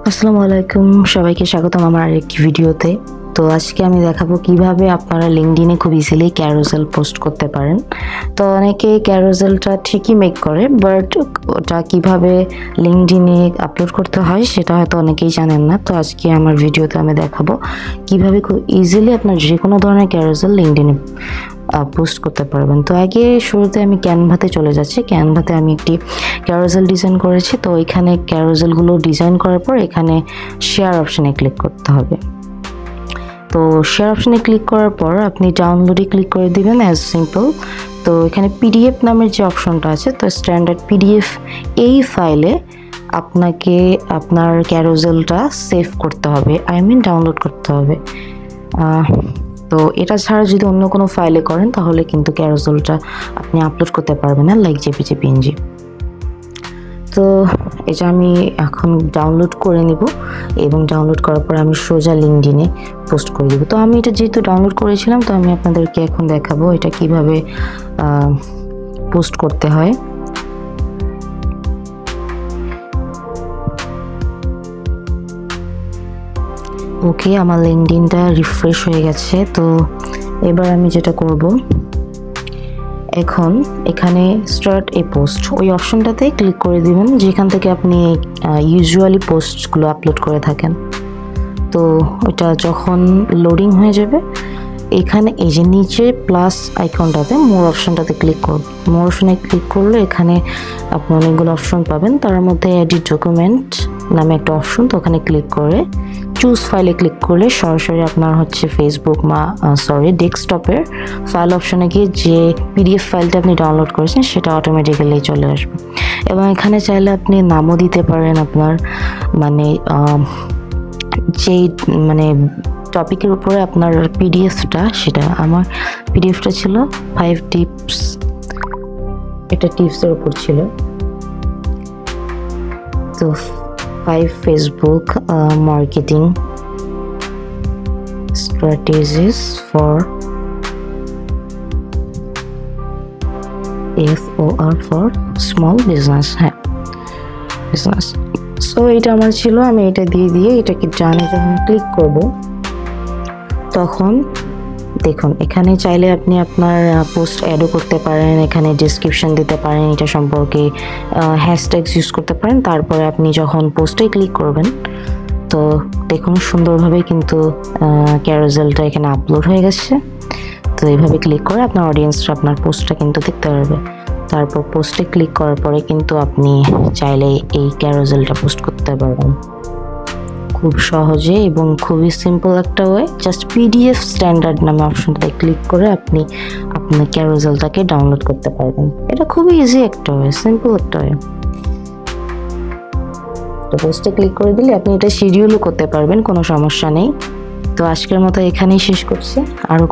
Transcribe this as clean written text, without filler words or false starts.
আসসালামু আলাইকুম, সবাইকে স্বাগতম আমার আরেকটি ভিডিওতে। তো আজকে আমি দেখাবো কিভাবে আপনারা লিঙ্কডইনে খুব ইজিলি ক্যারোসেল পোস্ট করতে পারেন। তো অনেকে ক্যারোসেলটা ঠিকই মেক করে, বাট ওটা কিভাবে লিঙ্কডইনে আপলোড করতে হয় সেটা হয়তো অনেকেই জানেন না। তো আজকে আমার ভিডিওতে আমি দেখাবো কিভাবে খুব ইজিলি আপনার যে কোনো ধরনের ক্যারোসেল লিঙ্কডইনে পোস্ট করতে পারবেন। তো আগে শুরুতে আমি ক্যানভাতে চলে যাচ্ছি। ক্যানভাতে আমি একটি ক্যারোসেল ডিজাইন করেছি। তো এখানে ক্যারোসেলগুলো ডিজাইন করার পর এখানে শেয়ার অপশানে ক্লিক করতে হবে। তো শেয়ার অপশানে ক্লিক করার পর আপনি ডাউনলোডে ক্লিক করে দিবেন, অ্যাজ সিম্পল। তো এখানে পিডিএফ নামের যে অপশনটা আছে, তো স্ট্যান্ডার্ড পিডিএফ এই ফাইলে আপনাকে আপনার ক্যারোসেলটা সেভ করতে হবে, ডাউনলোড করতে হবে। তো এটা ছাড়া যদি অন্য কোনো ফাইলে করেন তাহলে কিন্তু ক্যারোসেলটা আপনি আপলোড করতে পারবেন না, লাইক জেপিজি পিএনজি। তো এটা আমি এখন ডাউনলোড করে নিব এবং ডাউনলোড করার পর আমি সোজা লিঙ্কডইনে পোস্ট করে দেব। তো আমি এটা যেহেতু ডাউনলোড করেছিলাম, তো আমি আপনাদেরকে এখন দেখাবো এটা কিভাবে পোস্ট করতে হয়। ওকে, আমার লিঙ্কডইনটা রিফ্রেশ হয়ে গেছে। তো এবার আমি যেটা করব, এখন এখানে স্টার্ট এ পোস্ট ওই অপশনটাতে ক্লিক করে দিবেন যেখান থেকে আপনি ইউজুয়ালি পোস্টগুলো আপলোড করে থাকেন। তো ওটা যখন লোডিং হয়ে যাবে, এখানে এই যে নিচে প্লাস আইকনটাতে মোর অপশনটাতে ক্লিক করব। মোর অপশনে ক্লিক করলে এখানে আপনি অনেকগুলো অপশন পাবেন, তার মধ্যে এডিট ডকুমেন্ট নামে একটা অপশন। তো ওখানে ক্লিক করে চুজ ফাইলে ক্লিক করলে সরাসরি আপনার হচ্ছে ফেসবুক ডেস্কটপের ফাইল অপশনে গিয়ে যে পিডিএফ ফাইলটা আপনি ডাউনলোড করেছেন সেটা অটোমেটিক্যালি চলে আসবে। এবং এখানে চাইলে আপনি নামও দিতে পারেন আপনার যেই টপিকের উপরে আপনার পিডিএফটা, সেটা আমার পিডিএফটা ছিল 5 টিপস, এটা টিপসের উপর ছিল। তো 5 Facebook marketing strategies for for small business. হ্যাঁ, বিজনেস। সো এটা আমার ছিল, আমি এটা দিয়ে এটাকে ডানে যখন ক্লিক করব, তখন দেখুন এখানে চাইলে আপনি আপনার পোস্ট অ্যাডও করতে পারেন, এখানে ডেসক্রিপশন দিতে পারেন, এটা সম্পর্কে হ্যাশট্যাগস ইউজ করতে পারেন। তারপরে আপনি যখন পোস্টে ক্লিক করবেন, তো দেখুন সুন্দরভাবে কিন্তু ক্যারোসেলটা এখানে আপলোড হয়ে গেছে। তো এইভাবে ক্লিক করে আপনার অডিয়েন্সরা আপনার পোস্টটা কিন্তু দেখতে পারবে। তারপর পোস্টে ক্লিক করার পরে কিন্তু আপনি চাইলে এই ক্যারোসেলটা পোস্ট করতে পারবেন খুব সহজে এবং খুবই সিম্পল একটা ওয়ে। জাস্ট পিডিএফ স্ট্যান্ডার্ড নামে অপশনটায় ক্লিক করে আপনি আপনার ক্যারোসেলটাকে ডাউনলোড করতে পারবেন। এটা খুবই ইজি একটা ওয়ে, সিম্পল একটা ওয়ে। তো পোস্টে ক্লিক করে দিলে আপনি এটা শিডিউলও করতে পারবেন, কোনো সমস্যা নেই। তো আজকের মতো এখানেই শেষ করছি। আরও